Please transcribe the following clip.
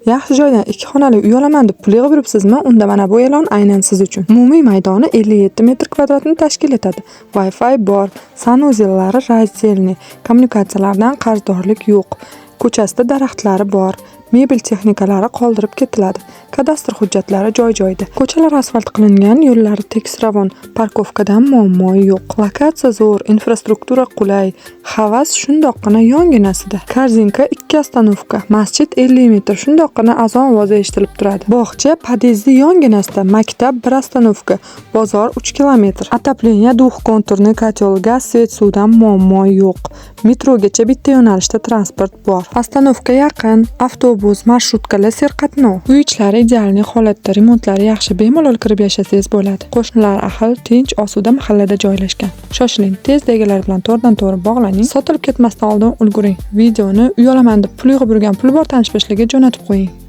Yaxshi joydan 2 xonali uy olaman deb pul yig'ib yuribsizmi? Unda mana bu e'lon aynan siz uchun. Umumiy maydoni 57 metr kvadratni tashkil etadi. Wi-Fi bor, sanuzellari razdelniy, kommunikatsiyalardan qarzdorlik yo'q. Ko'chasida daraxtlari bor. Mebel texnikalari qoldirib ketiladi. Kadastr hujjatlari joy-joyida. Ko'chalar asfalt qilingan, yo'llari tekis ravon, parkovkadan muammo yo'q. Lokatsiya zo'r, infrastruktura qulay, havas shundoqqina yonginasida. Korzinka 2 ostanovka, masjid 50 metr, shundoqqina azon ovozi eshitilib turadi. Bog'cha pod'ezdi yonginasida, maktab 1 ostanovka, bozor 3 kilometr. Отопление, duh, konturni kotel, gaz, svet, suvdan muammo yo'q. Metrogacha bitta yo'nalishda transport bor. Ostanovka yaqin, avtobus, marshrutkalar serqatnov. Uy ichlari ideal holatda, remontlari yaxshi, bemalol kirib yashasangiz bo'ladi. Qo'shnilar ahil, tinch, osuda mahallada joylashgan. Shoshiling, tezda egalar bilan to'g'ridan-to'g'ri bog'laning. Sotilib ketmasdan oldin ulguring. Videoni uy olaman deb pul yig'ib yurgan pul bor tanish-bilishlarga jo'natib qo'ying.